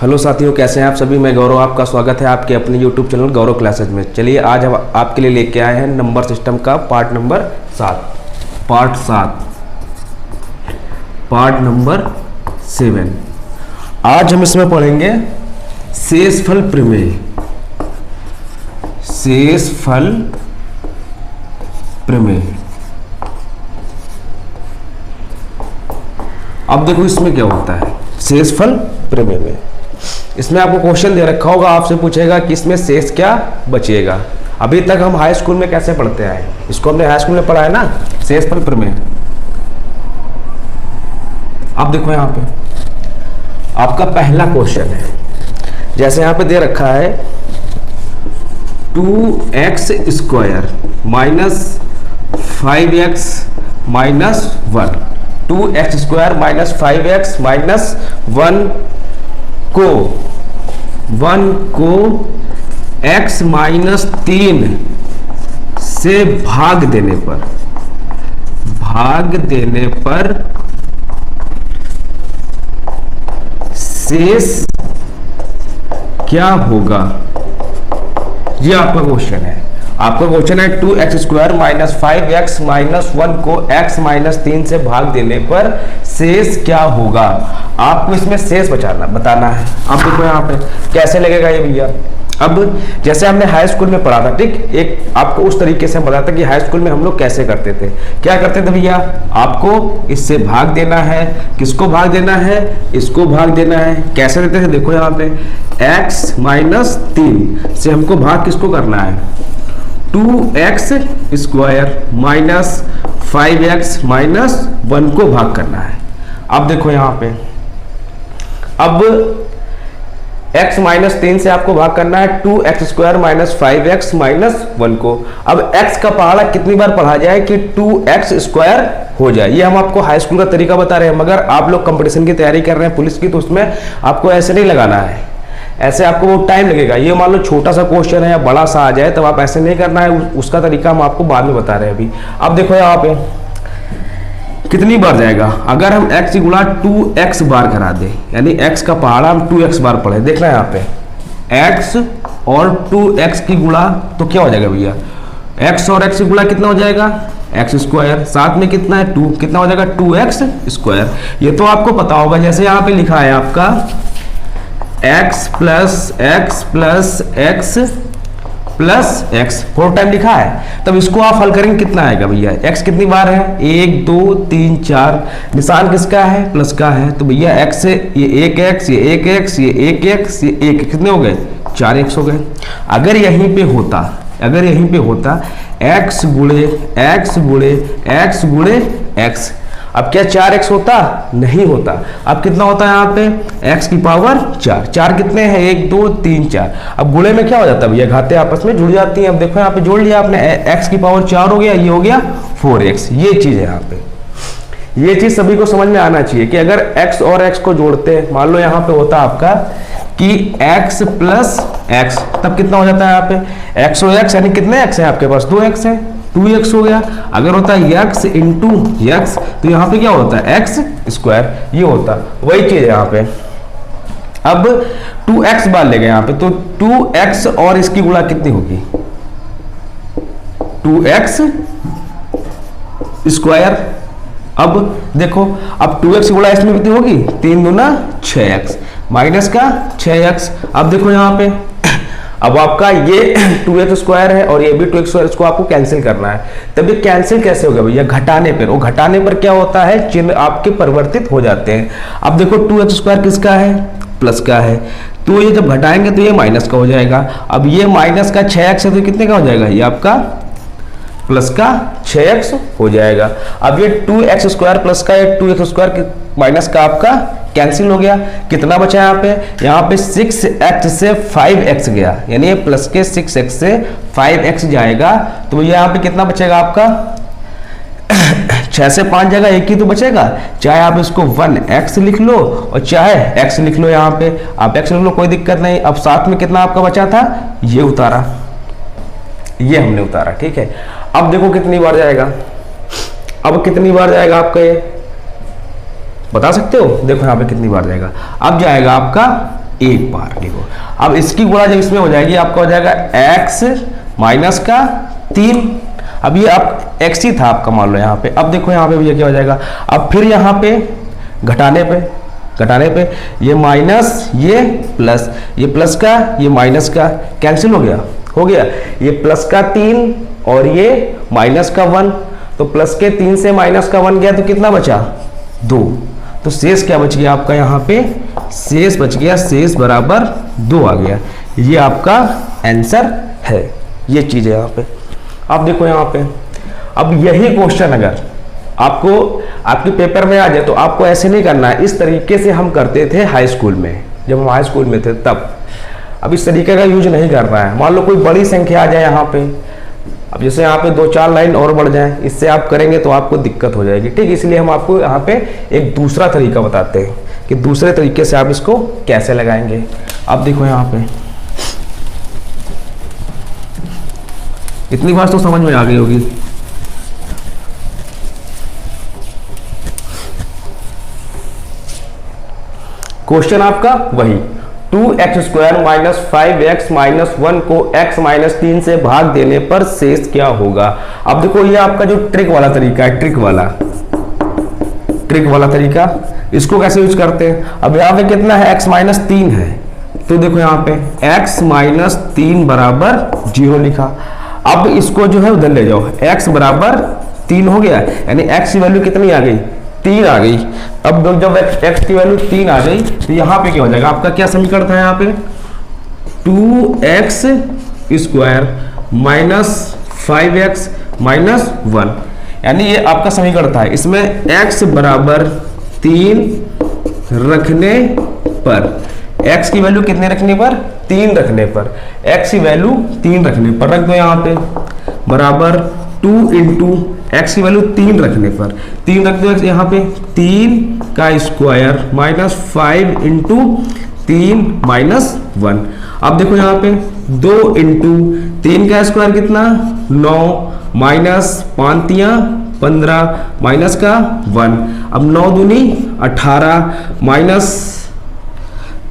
Hello साथियों, कैसे हैं आप सभी। मैं गौरव, आपका स्वागत है आपके अपने यूट्यूब चैनल गौरव क्लासेज में। चलिए आज हम आपके लिए लेके आए हैं नंबर सिस्टम का पार्ट नंबर 7। आज हम इसमें पढ़ेंगे शेषफल प्रमेय। शेषफल प्रमेय। अब देखो इसमें क्या होता है शेषफल प्रमेय में। इसमें आपको क्वेश्चन दे रखा होगा, आपसे पूछेगा कि इसमें शेष क्या बचेगा। अभी तक हम हाई स्कूल में कैसे पढ़ते आए, इसको हमने हाई स्कूल में पढ़ा है ना, शेषफल प्रमेय। अब देखो यहाँ पे आपका पहला क्वेश्चन है, जैसे यहाँ पे दे रखा है 2x square minus 5x minus 1। 2x square minus 5x minus 1 को x माइनस 3 से भाग देने पर शेष क्या होगा। ये आपका क्वेश्चन है। आपका क्वेश्चन है 2x square minus 5x minus 1 को x माइनस 3 से भाग देने पर शेष क्या होगा। आपको इसमें शेष बताना है। अब देखो यहाँ पे कैसे लगेगा ये भैया। अब जैसे हमने हाई स्कूल में पढ़ा था, ठीक, एक आपको उस तरीके से बताता कि हाई स्कूल में हम लोग कैसे करते थे। क्या करते थे भैया, आपको इससे भाग देना है, किसको भाग देना है, इसको भाग देना है। कैसे देते थे, देखो यहाँ पे x माइनस 3 से हमको भाग किसको करना है, 2x square minus 5x minus 1 को भाग करना है। अब देखो यहाँ पे, अब x माइनस 3 से आपको भाग करना है 2x square minus 5x minus 1 को। अब x का पहाड़ा कितनी बार पढ़ा जाए कि 2x स्क्वायर हो जाए। ये हम आपको हाई स्कूल का तरीका बता रहे हैं, मगर आप लोग कंपटीशन की तैयारी कर रहे हैं पुलिस की, तो उसमें आपको ऐसे नहीं लगाना है। ऐसे आपको बहुत टाइम लगेगा। ये मान लो छोटा सा क्वेश्चन है या बड़ा सा आ जाए, तब आप ऐसे नहीं करना है, उसका तरीका हम आपको बाद में बता रहे हैं अभी। अब देखो यहाँ पे कितनी बार जाएगा, अगर हम x की गुणा 2x बार करा दे, यानी x का पहाड़ा हम 2x बार पढ़े। देखना है यहाँ पे x और 2x की गुणा तो क्या हो जाएगा भैया, x और x की गुणा कितना हो जाएगा, x स्क्वायर, साथ में कितना है 2, कितना हो जाएगा 2x स्क्वायर। ये तो आपको पता होगा। जैसे यहाँ पे लिखा है आपका x plus x plus x plus x 4 time लिखा है, तब इसको आप हल करेंगे कितना आएगा भैया। x कितनी बार है, 1 2 3 4, निशान किसका है, प्लस का है, तो भैया x से ये 1x, ये 1x, ये 1x, ये 1, कितने हो गए, 4x हो गए। अगर यहीं पे होता x गुणे x गुणे x गुणे x, अब क्या 4x होता, नहीं होता। अब कितना होता है यहाँ पे, x की पावर 4। 4 कितने हैं, 1 2 3 4। अब गुणे में क्या हो जाता है भैया, घाते आपस में जुड़ जाती हैं। अब देखो यहाँ पे जोड़ लिया आपने, x की पावर 4 हो गया, ये हो गया 4x। ये चीज है यहाँ पे, ये चीज सभी को समझ में आना चाहिए कि अगर x और x को जोड़ते हैं, मान लो यहाँ पे होता आपका कि x प्लस x, तब कितना हो जाता है यहाँ पे x और x, यानी कितने x है आपके पास, 2x है, 2x हो गया। अगर होता है x इंटू x, तो यहाँ पे क्या होता है x स्क्वायर, ये होता वही चीज है यहाँ पे। अब 2x बार ले गए यहाँ पे, तो 2x और इसकी गुणा कितनी होगी, 2x स्क्वायर। अब देखो, अब 2x गुणा इसमें कितनी होगी, 3 दूना 6x माइनस का 6x। अब देखो यहाँ पे, अब आपका ये 2x स्क्वायर है और ये भी 2x स्क्वायर, इसको आपको कैंसिल करना है। तब ये कैंसिल कैसे होगा भैया, घटाने पर। वो घटाने पर क्या होता है, चिन्ह आपके परिवर्तित हो जाते हैं। अब देखो 2x स्क्वायर किसका है, प्लस का है, तो ये जब घटाएंगे तो ये माइनस का हो जाएगा। अब ये माइनस का 6x है, तो कितने का हो जाएगा, ये आपका प्लस का 6x हो जाएगा। अब ये 2x स्क्वायर प्लस का, ये 2x स्क्वायर माइनस का आपका कैंसिल हो गया। कितना बचा यहाँ पे 6x से 5x गया, यानी ये प्लस के 6x से 5x जाएगा, तो यहाँ पे कितना बचेगा आपका 6 से 5 जगह एक ही तो बचेगा। चाहे आप इसको 1x लिख लो और चाहे x लिख लो, यहाँ पे आप x लिख लो, कोई दिक्कत नहीं। अब साथ में कितना आपका बचा था, ये उतारा, ये हमने उतारा, ठीक है। अब देखो कितनी बार जाएगा, अब कितनी बार जाएगा आपका, ये बता सकते हो, देखो यहाँ पे कितनी बार जाएगा। अब जाएगा आपका एक बार देखो। अब इसकी गुणा जब इसमें हो जाएगी आपका हो जाएगा x माइनस का 3। अब ये आप x ही था आपका मान लो यहाँ पे। अब देखो यहाँ पे भैया क्या हो जाएगा, अब फिर यहाँ पे घटाने पे ये माइनस ये प्लस का ये माइनस का कैंसिल हो गया, ये प्लस का 3 और ये माइनस का 1, तो प्लस के 3 से माइनस का 1 गया तो कितना बचा 2, तो शेष क्या बच गया आपका यहाँ पे, शेष बच गया, शेष बराबर 2 आ गया। ये आपका आंसर है, ये चीज है यहाँ पे। अब देखो यहाँ पे, अब यही क्वेश्चन अगर आपको आपके पेपर में आ जाए तो आपको ऐसे नहीं करना है, इस तरीके से हम करते थे हाई स्कूल में, जब हम हाई स्कूल में थे तब। अब इस तरीके का यूज नहीं करना है। मान लो कोई बड़ी संख्या आ जाए यहाँ पे, अब जैसे यहाँ पे 2-4 लाइन और बढ़ जाए, इससे आप करेंगे तो आपको दिक्कत हो जाएगी, ठीक। इसलिए हम आपको यहाँ पे एक दूसरा तरीका बताते हैं कि दूसरे तरीके से आप इसको कैसे लगाएंगे। अब देखो यहाँ पे, इतनी बात तो समझ में आ गई होगी। क्वेश्चन आपका वही 2x² माइनस 5x माइनस 1 को x माइनस 3 से भाग देने पर शेष क्या होगा। अब देखो ये आपका जो ट्रिक वाला तरीका है, ट्रिक वाला तरीका, इसको कैसे यूज करते हैं। अब यहाँ पे कितना है, x माइनस 3 है, तो देखो यहाँ पे x माइनस 3 बराबर 0 लिखा। अब इसको जो है उधर ले जाओ, x बराबर 3 हो गया, यानी x की वैल्यू कितनी आ गई, 3 आ गई। अब जब x की वैल्यू 3 आ गई तो यहाँ पे क्या हो जाएगा, आपका क्या समीकरण था यहाँ पे, 2x² माइनस 5x माइनस 1, यानी ये आपका समीकरण था। इसमें x बराबर 3 रखने पर, x की वैल्यू कितने रखने पर, 3 रखने पर, x की वैल्यू 3 रखने पर रख दो यहाँ पे, बराबर 2 इंटू एक्स की वैल्यू 3 रखने पर, 3 रख दो यहाँ पे, 3 का स्क्वायर माइनस 5 इंटू 3 माइनस 1। अब देखो यहाँ पे 2 इंटू 3 का स्क्वायर कितना 9 माइनस 5 15 माइनस का 1। अब 9 दूनी 18 माइनस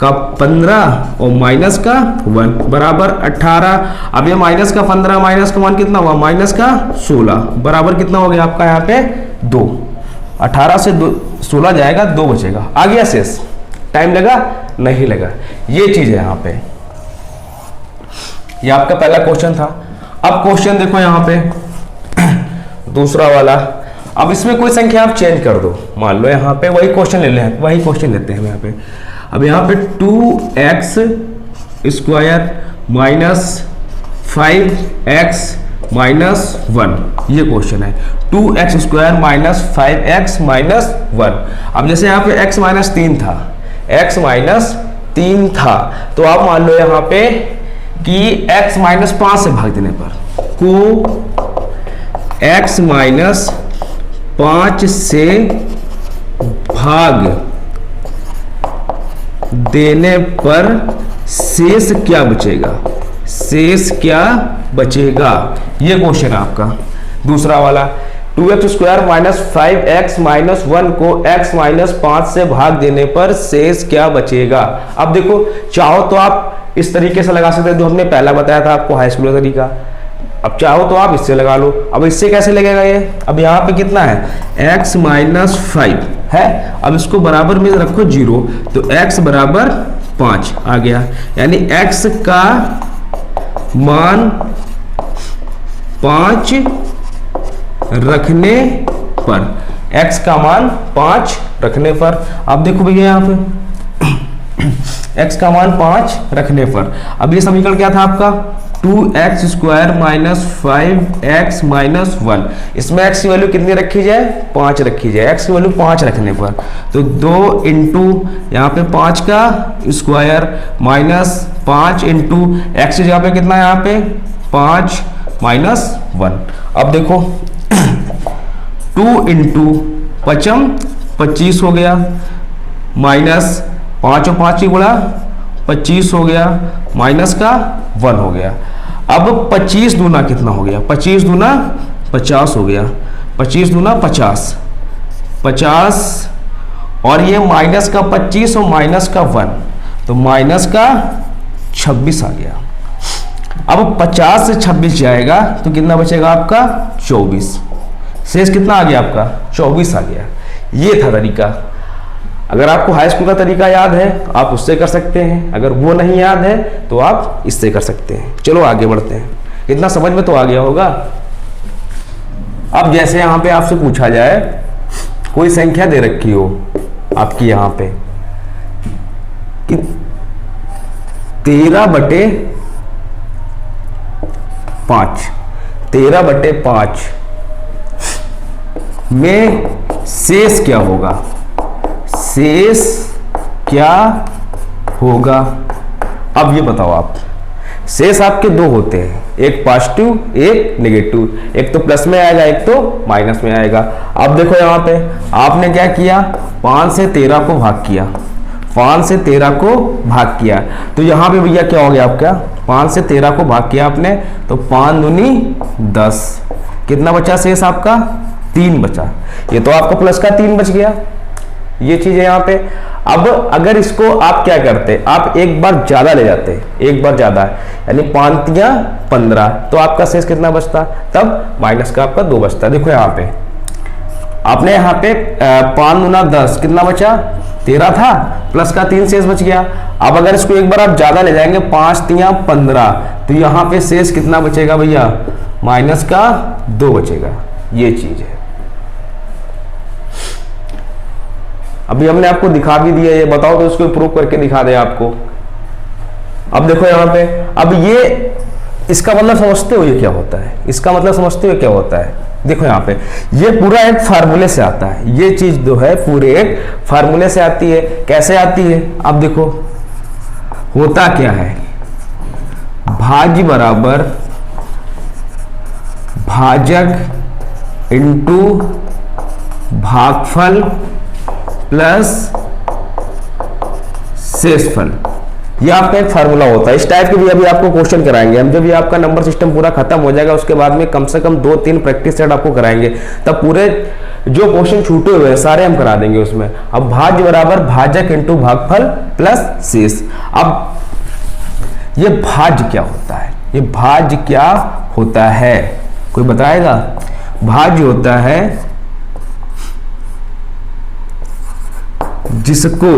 का 15 और माइनस का 1 बराबर 18। अब ये माइनस का 15 माइनस का 1 कितना हुआ, माइनस का 16 बराबर कितना हो गया आपका यहाँ पे 2। 18 से 16 जाएगा, 2 बचेगा, आ गया शेष। टाइम लगा, नहीं लगा, ये चीज है यहाँ पे। ये आपका पहला क्वेश्चन था। अब क्वेश्चन देखो यहाँ पे दूसरा वाला। अब इसमें कोई संख्या आप चेंज कर दो, मान लो यहाँ पे वही क्वेश्चन ले लें, वही क्वेश्चन लेते हैं यहाँ पे। अब यहाँ पे 2x² माइनस 5x माइनस 1, ये क्वेश्चन है। 2x² minus 5x minus 1। अब जैसे यहाँ पे x माइनस 3 था, x माइनस 3 था, तो आप मान लो यहाँ पे कि x माइनस 5 से भाग देने पर को x माइनस 5 से भाग देने पर शेष क्या बचेगा, शेष क्या बचेगा, ये क्वेश्चन है आपका दूसरा वाला। 2x² माइनस 5x माइनस 1 को x माइनस 5 से भाग देने पर शेष क्या बचेगा। अब देखो चाहो तो आप इस तरीके से लगा सकते हैं जो हमने पहला बताया था आपको हाई स्कूल का तरीका। अब चाहो तो आप इससे लगा लो। अब इससे कैसे लगेगा ये, अब यहाँ पे कितना है x माइनस 5 है, अब इसको बराबर में रखो 0, तो x बराबर 5 आ गया, यानी x का मान 5 रखने पर, x का मान 5 रखने पर। अब देखो भैया यहाँ पे x का मान 5 रखने पर। अब ये समीकरण क्या था आपका 2x² माइनस 5x माइनस 1। इसमें x की वैल्यू कितनी रखी जाए, 5 रखी जाए, x की वैल्यू 5 रखने पर, तो 2 इंटू यहाँ पे 5 का स्क्वायर माइनस 5 इंटू एक्स की जगह पे कितना है यहाँ पे 5 माइनस 1। अब देखो 2 इंटू 5 25 हो गया, माइनस 5 और 5 की गुणा 25 हो गया, माइनस का 1 हो गया। अब 25 दूना कितना हो गया, 25 दूना 50 हो गया, 25 दूना 50, 50 और ये माइनस का 25 और माइनस का 1, तो माइनस का 26 आ गया। अब 50 से 26 जाएगा तो कितना बचेगा आपका 24। शेष कितना आ गया आपका 24 आ गया। ये था तरीका। अगर आपको हाई स्कूल का तरीका याद है आप उससे कर सकते हैं, अगर वो नहीं याद है तो आप इससे कर सकते हैं। चलो आगे बढ़ते हैं। इतना समझ में तो आ गया होगा। अब जैसे यहां पे आपसे पूछा जाए कोई संख्या दे रखी हो आपकी यहां पे कि 13/5 में शेष क्या होगा, शेष क्या होगा। अब ये बताओ आप, शेष आपके दो होते हैं, एक पॉजिटिव एक नेगेटिव, एक तो प्लस में आएगा एक तो माइनस में आएगा। अब देखो यहाँ पे आपने क्या किया, 5 से 13 को भाग किया, 5 से 13 को भाग किया, तो यहाँ पे भैया क्या हो गया आपका 5 से 13 को भाग किया आपने, तो 5 दूनी 10, कितना बचा शेष आपका 3 बचा। ये तो आपका प्लस का 3 बच गया, ये चीज है यहाँ पे। अब अगर इसको आप क्या करते, आप एक बार ज्यादा ले जाते, एक बार ज्यादा यानी 5 या 15, तो आपका शेष कितना बचता, तब माइनस का आपका 2 बचता। देखो यहाँ पे आपने यहाँ पे 5 दूना 10 कितना बचा 13 था, प्लस का 3 शेष बच गया। अब अगर इसको एक बार आप ज्यादा ले जाएंगे 5 या 15, तो यहाँ पे शेष कितना बचेगा भैया माइनस का 2 बचेगा। ये चीज है। अभी हमने आपको दिखा भी दिया, ये बताओ तो उसको प्रूव करके दिखा दे आपको। अब देखो यहाँ पे, अब ये इसका मतलब समझते हो ये क्या होता है, इसका मतलब समझते हो क्या होता है। देखो यहाँ पे ये पूरा एक फार्मूले से आता है, ये चीज जो है पूरे एक फार्मूले से आती है। कैसे आती है, अब देखो होता क्या है, भाज्य बराबर भाजक इंटू भागफल प्लस शेषफल, ये आपका एक फार्मूला होता है। इस टाइप के भी अभी आपको क्वेश्चन कराएंगे हम, जब ये आपका नंबर सिस्टम पूरा खत्म हो जाएगा उसके बाद में कम से कम 2-3 प्रैक्टिस सेट आपको कराएंगे, तब पूरे जो क्वेश्चन छूटे हुए हैं सारे हम करा देंगे उसमें। अब भाज्य बराबर भाजक इंटू भागफल प्लस शेष। अब ये भाज्य क्या होता है, ये भाज्य क्या होता है, कोई बताएगा। भाज्य होता है जिसको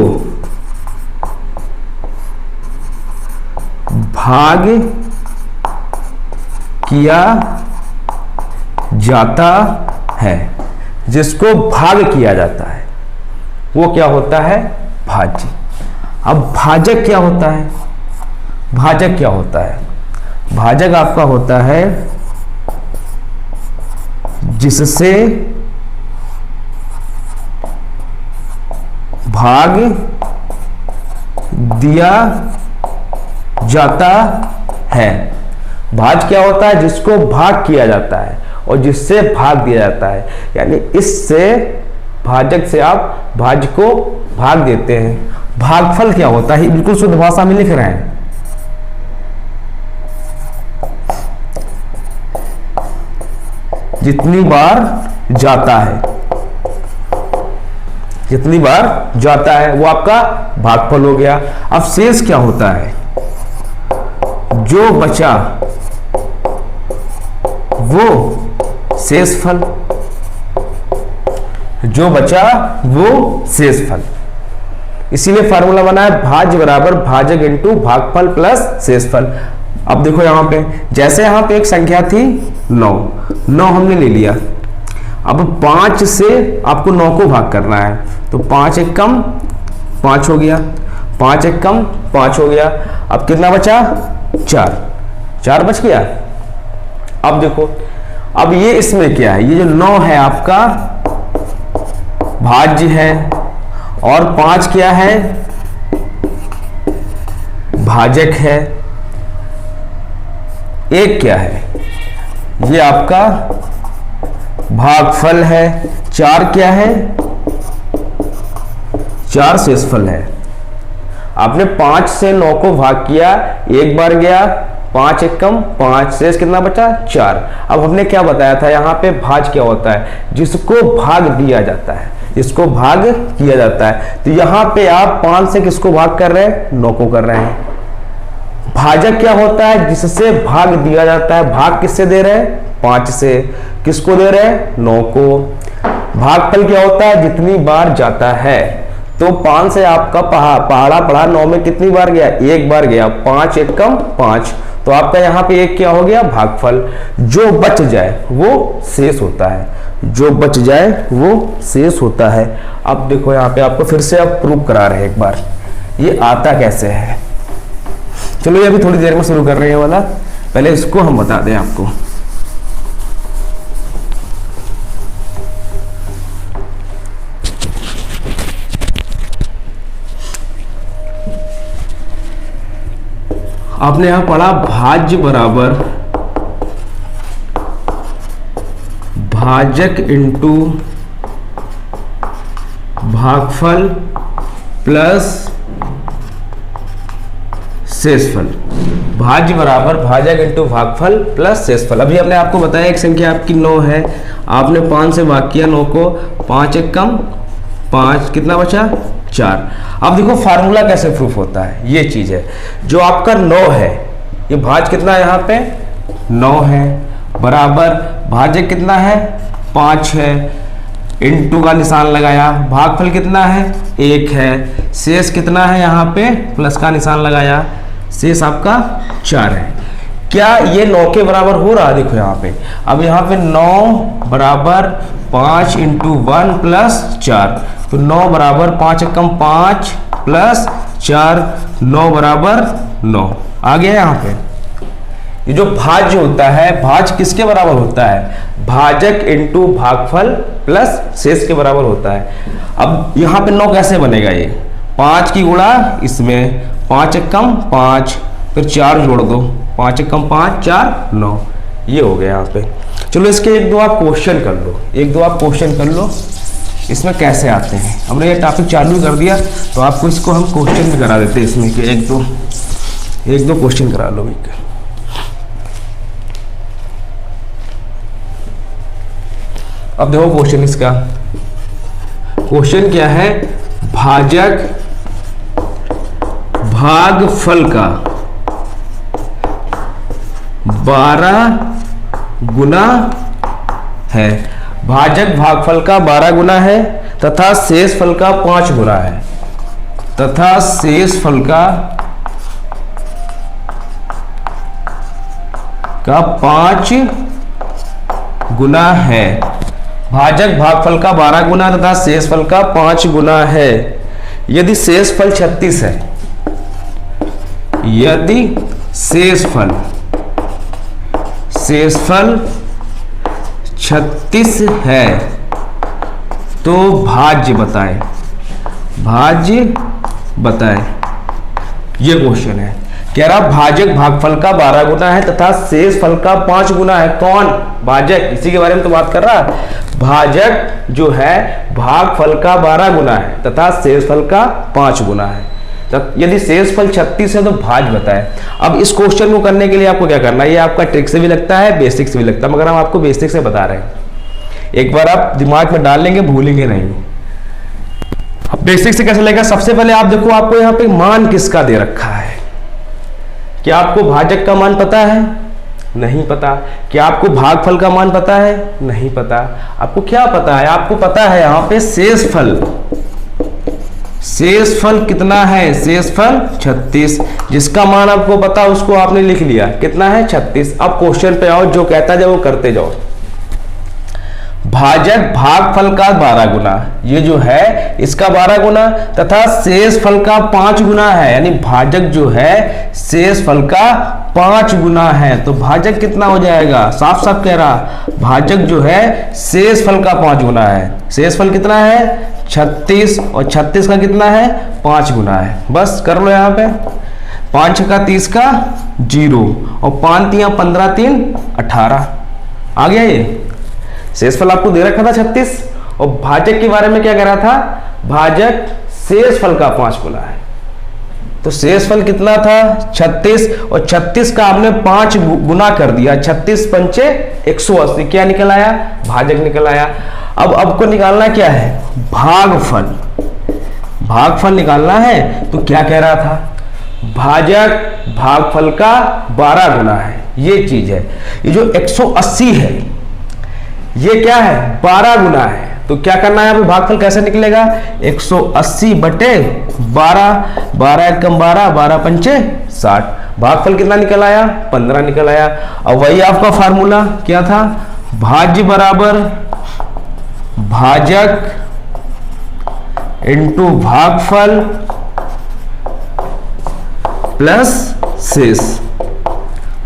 भाग किया जाता है, जिसको भाग किया जाता है वो क्या होता है भाज्य। अब भाजक क्या होता है, भाजक क्या होता है, भाजक आपका होता है जिससे भाग दिया जाता है। भाज क्या होता है, जिसको भाग किया जाता है और जिससे भाग दिया जाता है, यानी इससे भाजक से आप भाज्य को भाग देते हैं। भागफल क्या होता है, बिल्कुल शुद्ध भाषा में लिख रहे हैं, जितनी बार जाता है, जितनी बार जाता है वो आपका भागफल हो गया। अब शेष क्या होता है, जो बचा वो शेषफल, जो बचा वो शेषफल। इसीलिए फार्मूला बना है भाज्य बराबर भाजक इंटू भागफल प्लस शेषफल। अब देखो यहां पे, जैसे यहां पे एक संख्या थी 9 हमने ले लिया, अब 5 से आपको 9 को भाग करना है, तो 5 एक कम 5 हो गया, 5 एक कम 5 हो गया। अब कितना बचा 4 बच गया। अब देखो, अब ये इसमें क्या है, ये जो 9 है आपका भाज्य है और 5 क्या है भाजक है, एक क्या है ये आपका भागफल है, 4 क्या है 4 शेषफल है। आपने 5 से 9 को भाग किया, एक बार गया, 5 एक कम 5, शेष कितना बचा 4। अब हमने क्या बताया था यहाँ पे, भाज क्या होता है, जिसको भाग दिया जाता है, इसको भाग किया जाता है। तो यहाँ पे आप 5 से किसको भाग कर रहे हैं? 9 को कर रहे हैं। भाजक क्या होता है? जिससे भाग दिया जाता है। भाग किससे दे रहे हैं? 5 से। किसको दे रहे हैं? 9 को। भागफल क्या होता है? जितनी बार जाता है। तो 5 से आपका पहाड़ा पढ़ा, 9 में कितनी बार गया? 1 बार गया। 5 1 कम 5, तो आपका यहाँ पे 1 क्या हो गया? भागफल। जो बच जाए वो शेष होता है। जो बच जाए वो शेष होता है। अब देखो यहाँ पे आपको फिर से अब प्रूव करा रहे हैं एक बार, ये आता कैसे है। चलो ये अभी थोड़ी देर में शुरू कर रहे हैं वाला, पहले इसको हम बता दें आपको। आपने यहां पढ़ा भाज्य बराबर भाजक इंटू भागफल प्लस शेषफल। भाज्य बराबर भाजक इंटू भागफल प्लस शेषफल। अभी हमने आपको बताया एक संख्या आपकी 9 है, आपने 5 से भाग किया 9 को, 5 1 कम 5, कितना बचा? 4। अब देखो फार्मूला कैसे प्रूफ होता है, ये चीज है। जो आपका 9 है, ये भाज कितना है? यहाँ पे 9 है, बराबर भाजक कितना है? 5 है, इंटू का निशान लगाया, भागफल कितना है? 1 है, शेष कितना है? यहाँ पे प्लस का निशान लगाया, शेष आपका 4 है। क्या ये 9 के बराबर हो रहा है? देखो यहाँ पे, अब यहाँ पे 9 बराबर 5 इंटू 1 प्लस 4, तो 9 बराबर 5 कम 5 प्लस 4, 9 बराबर 9 आ गया। यहाँ पे ये जो भाज्य होता है, भाज्य किसके बराबर होता है? भाजक इंटू भागफल प्लस शेष के बराबर होता है। अब यहाँ पे 9 कैसे बनेगा? ये 5 की गुणा इसमें, 5 1 कम 5, फिर 4 जोड़ दो, 5 1 कम 5 4 9, ये हो गया यहाँ पे। चलो इसके 1-2 आप क्वेश्चन कर लो, 1-2 आप क्वेश्चन कर लो इसमें कैसे आते हैं। हमने ये टॉपिक चालू कर दिया तो आपको इसको हम क्वेश्चन भी करा देते हैं इसमें कि 1-2 क्वेश्चन करा लो। अब देखो क्वेश्चन इसका, क्वेश्चन क्या है? भाजक भागफल का 12 गुना है। भाजक भागफल का 12 गुना है तथा शेषफल का 5 गुना है, तथा शेषफल का 5 गुना है। भाजक भागफल का 12 गुना तथा शेषफल का 5 गुना है। यदि शेषफल 36 है, यदि शेषफल 36 है तो भाज्य बताएं, भाज्य बताएं। ये क्वेश्चन है, कह रहा भाजक भागफल का 12 गुना है तथा शेषफल का 5 गुना है। कौन? भाजक, इसी के बारे में तो बात कर रहा है। भाजक जो है भागफल का 12 गुना है तथा शेषफल का 5 गुना है। यदि शेषफल 36 है तो भाज बताए। अब इस क्वेश्चन को करने के लिए आपको क्या करना है? ये आपका ट्रिक से भी लगता है, बेसिक से भी लगता है, मगर हम आपको बेसिक से बता रहे हैं। एक बार आप दिमाग में डाल लेंगे, भूलेंगे नहीं। अब बेसिक से कैसे लगेगा? सबसे पहले आप देखो, आपको यहाँ पे मान किसका दे रखा है। क्या आपको भाजक का मान पता है? नहीं पता। क्या आपको भागफल का मान पता है? नहीं पता। आपको क्या पता है? आपको पता है यहाँ पे शेषफल। शेषफल कितना है? शेषफल 36, जिसका मान आपको पता उसको आपने लिख लिया, कितना है? 36। अब क्वेश्चन पे आओ, जो कहता जाओ वो करते जाओ। भाजक भागफल का 12 गुना, ये जो है इसका 12 गुना तथा शेषफल का 5 गुना है, यानी भाजक जो है शेषफल का 5 गुना है। तो भाजक कितना हो जाएगा? साफ साफ कह रहा, भाजक जो है शेषफल का 5 गुना है। शेषफल कितना है? 36, और 36 का कितना है? 5 गुना है। बस कर लो यहाँ पे, 5 का 30 का 0, और 5 3 15 3 18 आ गया। ये शेषफल आपको दे रखा था 36, और भाजक के बारे में क्या कह रहा था? भाजक शेषफल का 5 गुना है। तो शेषफल कितना था? 36, और 36 का आपने 5 गुना कर दिया। 36 पंचे 180, क्या निकल आया? भाजक निकल आया। अब आपको निकालना क्या है, भागफल। भागफल निकालना है तो क्या कह रहा था, भाजक भागफल का 12 गुना है, ये चीज है। ये जो 180 है ये क्या है, 12 गुना है। तो क्या करना है यहाँ पे, भागफल कैसे निकलेगा, 180 बटे 12, 12 एकम 12, 12 पंचे 60। भागफल कितना निकल आया, 15 निकल आया। और वही आपका फार्मूला क्या था, भाज्य बराबर भाजक इंटू भागफल प्लस शेष।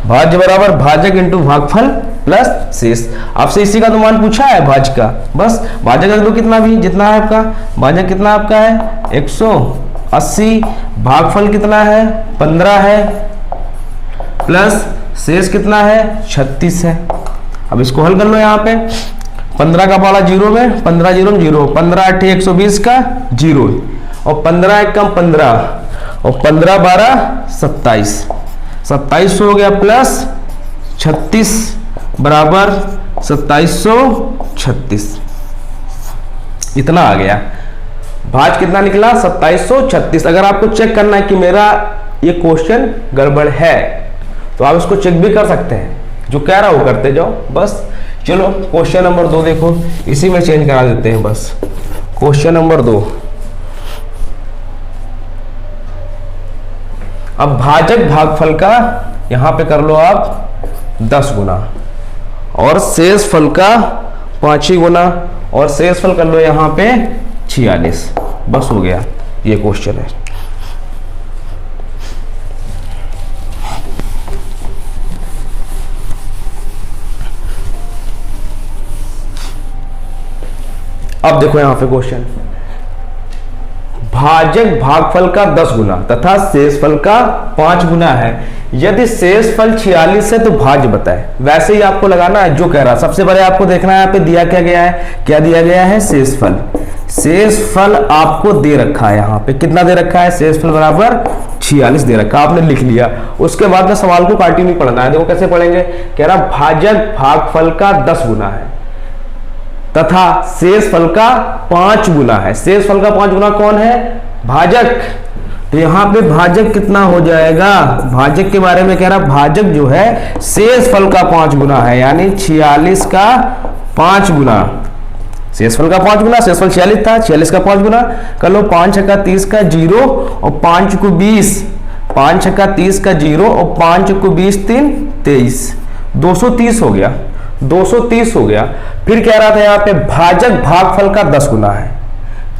भाज्य बराबर भाजक इंटू भागफल प्लस शेष। आपसे इसी का तो मान पूछा है भाज्य का, बस भाजक रख दो कितना भी, जितना है आपका भाजक कितना आपका है 180, भागफल कितना है 15 है, प्लस शेष कितना है 36 है। अब इसको हल कर लो, यहाँ पे 15 का पाला 0 में, 15 0 0, 15 8 120 का 0, और 15 1 कम 15, और 15 12 27, 27 हो गया, प्लस 36 बराबर 2736, इतना आ गया। भाज कितना निकला 2736। अगर आपको चेक करना है कि मेरा ये क्वेश्चन गड़बड़ है तो आप इसको चेक भी कर सकते हैं, जो कह रहा हो करते जाओ बस। चलो क्वेश्चन नंबर 2 देखो, इसी में चेंज करा देते हैं बस। क्वेश्चन नंबर 2, अब भाजक भागफल का यहां पे कर लो आप 10 गुना, और शेष फल का 5 ही गुना, और शेष फल कर लो यहां पे 46। बस हो गया, ये क्वेश्चन है। अब देखो यहां पे क्वेश्चन, भाजक भागफल का 10 गुना तथा शेषफल का 5 गुना है। यदि शेषफल 46 है तो भाज्य बताए। वैसे ही आपको लगाना है जो कह रहा है। सबसे पहले आपको देखना है यहाँ पे दिया क्या गया है, क्या दिया गया है, शेषफल। शेषफल आपको दे रखा है, यहाँ पे कितना दे रखा है, शेषफल बराबर 46 दे रखा, आपने लिख लिया। उसके बाद में सवाल को कंटिन्यू पढ़ना है। देखो कैसे पढ़ेंगे, कह रहा भाजक भागफल का 10 गुना है तथा शेषफल का 5 गुना है। शेषफल का 5 गुना कौन है, भाजक। तो यहां पे भाजक कितना हो जाएगा, भाजक के बारे में कह रहा, भाजक जो है शेषफल का 5 गुना है, यानी 46 का 5 गुना। शेषफल का 5 गुना, शेषफल 46 था, 46 का 5 गुना कर लो। 5 छक्का 30 का 0 और 5 को 20, 5 छक्का 30 का 0 और 5 को 20 3 23, 230 हो गया, 230 हो गया। फिर कह रहा था यहाँ पे भाजक भागफल का 10 गुना है।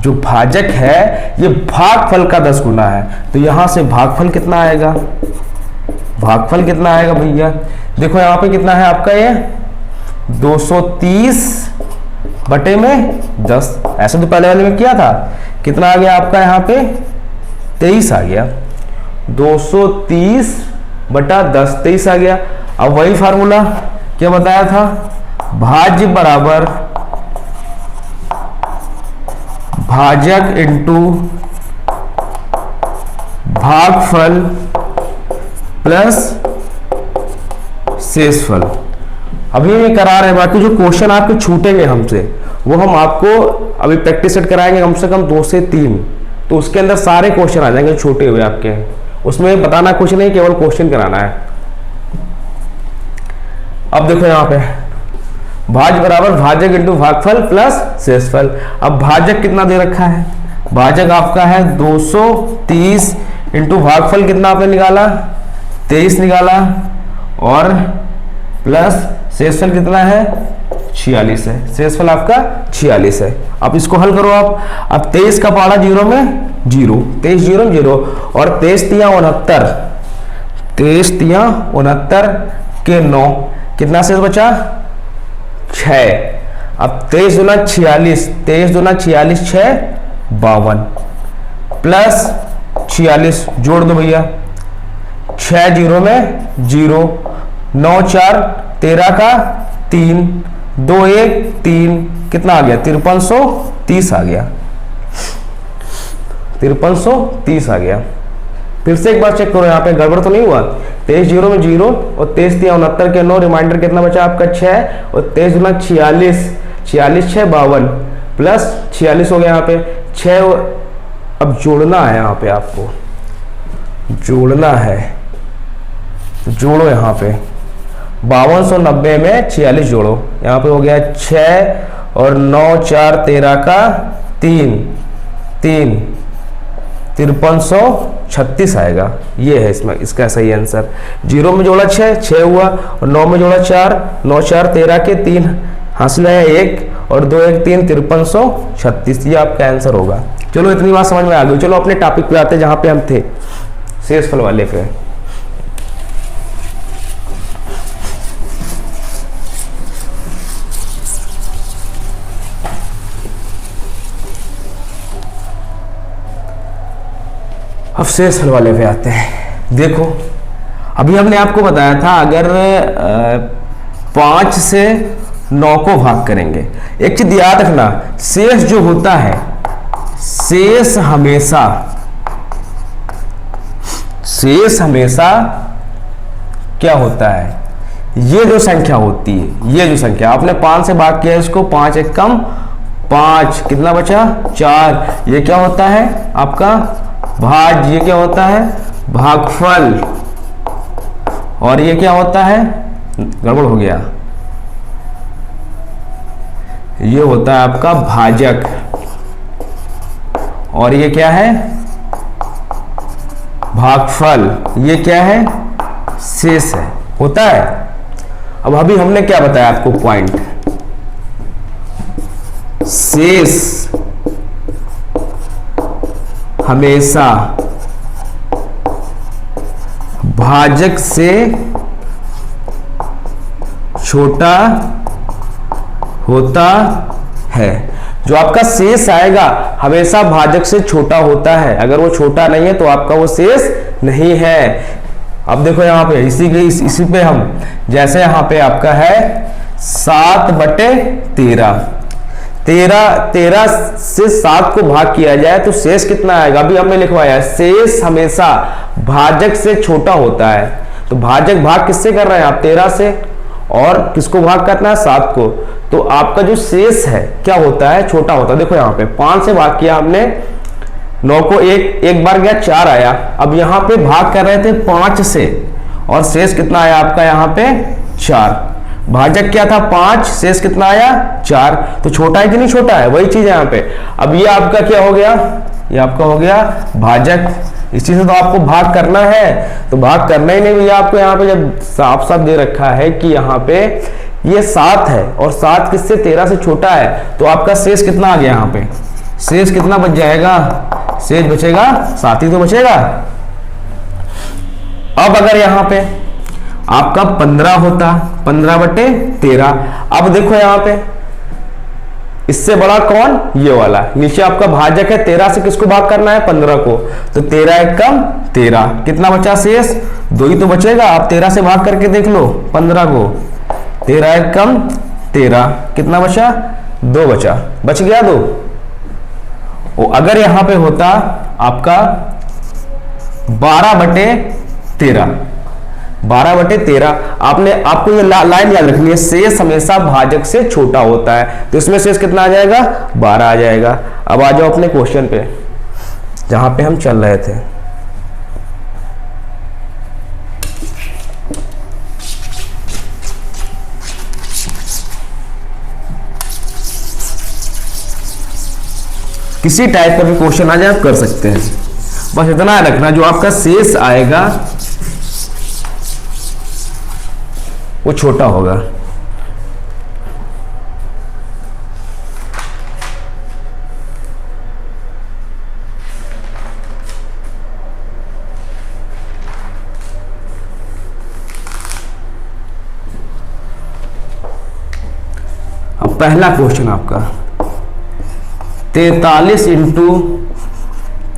जो भाजक है ये भागफल का 10 गुना है, तो यहां से भागफल कितना आएगा, भागफल कितना आएगा भैया, देखो यहाँ पे कितना है आपका, ये 230 बटे में 10। ऐसे तो पहले वाले में किया था, कितना आ गया आपका यहाँ पे 23 आ गया, 230 बटा 10 23 आ गया। अब वही फार्मूला क्या बताया था, भाज्य बराबर भाजक इंटू भागफल प्लस शेषफल। अभी ये करा रहे हैं, बाकी जो क्वेश्चन आपके छूटेंगे हमसे वो हम आपको अभी प्रैक्टिस सेट कराएंगे कम से कम 2 से 3, तो उसके अंदर सारे क्वेश्चन आ जाएंगे छोटे हुए आपके। उसमें बताना कुछ नहीं, केवल क्वेश्चन कराना है। अब देखो यहाँ पे भाज्य बराबर भाजक इंटू भागफल प्लस शेषफल। अब भाजक कितना दे रखा है, भाजक आपका है 230 इंटू भागफल कितना आपने निकाला 23 निकाला, और प्लस शेषफल कितना है 46 है, शेषफल आपका 46 है। अब इसको हल करो आप। अब 23 का पारा 0 में 0, 23 0 0, और 23 तिया 69, 23 तिया 69 के 9, कितना शेष बचा 6। अब 23 दूना 46, 23 दूना 46 6 52, प्लस 46 जोड़ दो भैया, 6 0 में 0, 9 4 13 का 3, 2 1 3, कितना आ गया 5330 आ गया, 5330 आ गया। फिर से एक बार चेक करो, यहाँ पे गड़बड़ तो नहीं हुआ। 23 0 में 0 और 23 69 के 9, रिमाइंडर कितना बचा आपका 6, और 23 गुना 46, 46 6 52 प्लस 46 हो गया यहाँ पे 6। अब जोड़ना है, यहाँ पे आपको जोड़ना है, तो जोड़ो यहाँ पे 5290 में 46 जोड़ो, यहाँ पे हो गया 6 और 9 4 13 का 3 3 5336 आएगा। ये है इसमें इसका सही आंसर। 0 में जोड़ा 6 हुआ, और 9 में जोड़ा 4 9 4 13 के 3 हासिल है 1 और 2 1 3 5336। ये आपका आंसर होगा। चलो इतनी बात समझ में आ गई। चलो अपने टॉपिक पे आते हैं जहाँ पे हम थे, शेषफल वाले पे। अब शेषफल वाले पे आते हैं। देखो अभी हमने आपको बताया था अगर 5 से 9 को भाग करेंगे, एक चीज याद रखना, शेष जो होता है, शेष हमेशा क्या होता है, ये जो संख्या होती है, ये जो संख्या आपने 5 से भाग किया इसको, 5 एक कम 5, कितना बचा 4, ये क्या होता है आपका भाज्य, ये क्या होता है भागफल, और ये क्या होता है, गड़बड़ हो गया, ये होता है आपका भाजक, और ये क्या है भागफल, ये क्या है शेष है, होता है। अब अभी हमने क्या बताया आपको पॉइंट, शेष हमेशा भाजक से छोटा होता है। जो आपका शेष आएगा हमेशा भाजक से छोटा होता है, अगर वो छोटा नहीं है तो आपका वो शेष नहीं है। अब देखो यहाँ पे इसी पे हम, जैसे यहाँ पे आपका है 7/13, 13 से 7 को भाग किया जाए तो शेष कितना आएगा, अभी हमने लिखवाया शेष हमेशा भाजक से छोटा होता है। तो भाजक भाग किससे कर रहे हैं आप, 13 से, और किसको भाग करना है 7 को, तो आपका जो शेष है क्या होता है छोटा होता है। देखो यहाँ पे 5 से भाग किया हमने, 9 को एक बार गया 4 आया, अब यहाँ पे भाग कर रहे थे 5 से, और शेष कितना आया आपका यहाँ पे 4। भाजक क्या था 5, शेष कितना आया 4, तो छोटा है कि नहीं छोटा है, वही चीज है यहाँ पे। अब ये आपका क्या हो गया, ये आपका हो गया भाजक, इसी से तो आपको भाग करना है, तो भाग करना ही नहीं भैया आपको। यहाँ पे जब साफ साफ दे रखा है कि यहाँ पे ये 7 है और 7 किससे 13 से छोटा है, तो आपका शेष कितना आ गया, यहाँ पे शेष कितना बच जाएगा, शेष बचेगा 7 ही तो बचेगा। अब अगर यहाँ पे आपका 15 होता, 15/13, अब देखो यहाँ पे इससे बड़ा कौन, ये वाला, नीचे आपका भाजक है 13 से किसको भाग करना है 15 को, तो 13 एक कम 13, कितना बचा शेष 2 ही तो बचेगा। आप 13 से भाग करके देख लो 15 को, 13 एक कम 13, कितना बचा 2 बचा, बच गया 2। अगर यहां पे होता आपका 12/13, 12/13, आपको ये लाइन याद रखनी है, शेष हमेशा भाजक से छोटा होता है, तो इसमें शेष कितना आ जाएगा 12 आ जाएगा। अब आ जाओ अपने क्वेश्चन पे जहां पे हम चल रहे थे। किसी टाइप का भी क्वेश्चन आ जाए आप कर सकते हैं, बस इतना रखना जो आपका शेष आएगा वो छोटा होगा। अब पहला क्वेश्चन आपका 43 ×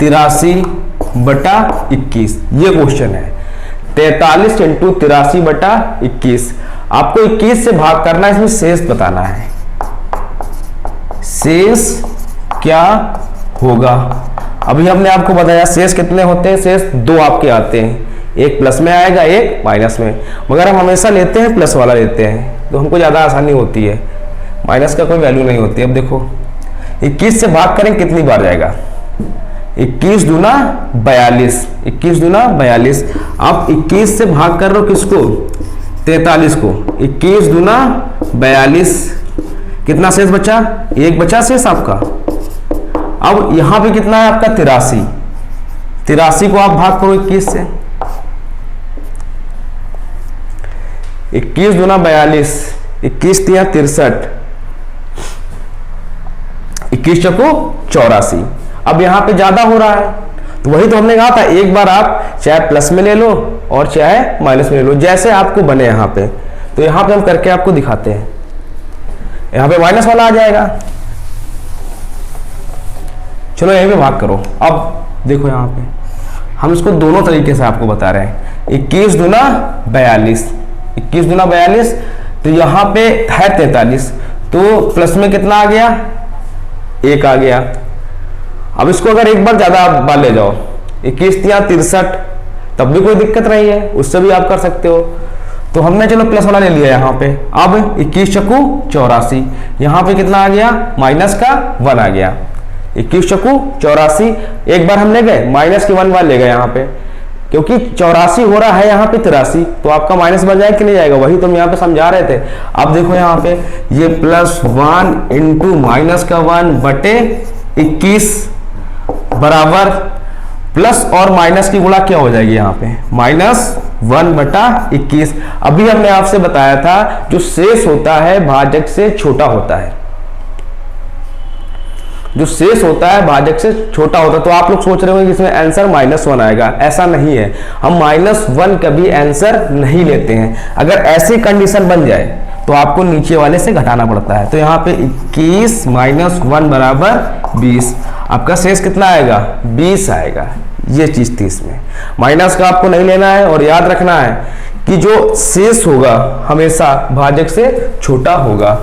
83/21, ये क्वेश्चन है। 43 × 83/21, आपको 21 से भाग करना है, इसमें शेष बताना है, शेष क्या होगा। अभी हमने आपको बताया शेष कितने होते हैं, शेष 2 आपके आते हैं, एक प्लस में आएगा एक माइनस में, मगर हम हमेशा लेते हैं प्लस वाला लेते हैं, तो हमको ज्यादा आसानी होती है। माइनस का कोई वैल्यू नहीं होती। अब देखो 21 से भाग करें कितनी बार जाएगा, 21 दूना 42, 21 दूना 42। आप 21 से भाग कर रहे हो किसको, 43 को, 21 दूना 42, कितना शेष बचा, एक बचा शेष आपका। अब यहां पे कितना है आपका 83, 83 को आप भाग करो 21 से, 21 दूना 42, 21 तिया 63, 21 चौको 84। अब यहां पे ज्यादा हो रहा है, तो वही तो हमने कहा था, एक बार आप चाहे प्लस में ले लो और चाहे माइनस में ले लो, जैसे आपको बने यहां पे। तो यहां पे हम करके आपको दिखाते हैं, यहां पे माइनस वाला आ जाएगा। चलो यहीं पे भाग करो। अब देखो यहां पे हम इसको दोनों तरीके से आपको बता रहे हैं। 21 दूना 42, 21 दूना 42, तो यहां पे है 43, तो प्लस में कितना आ गया, 1 आ गया। अब इसको अगर एक बार ज्यादा बार ले जाओ, 21 तिया 63, तब भी कोई दिक्कत नहीं है, उससे भी आप कर सकते हो। तो हमने चलो प्लस वाला ले लिया यहाँ पे। अब 21 चक्कू 84, यहाँ पे कितना आ गया, माइनस का 1 आ गया। 21 चक्कू 84, एक बार हम ले गए, माइनस के 1 बार ले गए यहाँ पे, क्योंकि 84 हो रहा है यहाँ पे 83, तो आपका माइनस बन जाएगा कि नहीं जाएगा, वही तो हम यहाँ पे समझा रहे थे। अब देखो यहाँ पे ये +1 इंटू माइनस का 1 बटे 21 बराबर प्लस और माइनस की गुणा क्या हो जाएगी यहाँ पे, -1 बटा 21। अभी हमने आपसे बताया था जो शेष होता है भाजक से छोटा होता है, जो शेष होता है भाजक से छोटा होता है। तो आप लोग सोच रहे होंगे कि इसमें आंसर -1 आएगा, ऐसा नहीं है। हम -1 कभी आंसर नहीं लेते हैं। अगर ऐसी कंडीशन बन जाए तो आपको नीचे वाले से घटाना पड़ता है। तो यहाँ पे 21 - 1 बराबर 20, आपका शेष कितना आएगा, 20 आएगा। ये चीज थी इसमें, माइनस का आपको नहीं लेना है। और याद रखना है कि जो शेष होगा हमेशा भाजक से छोटा होगा।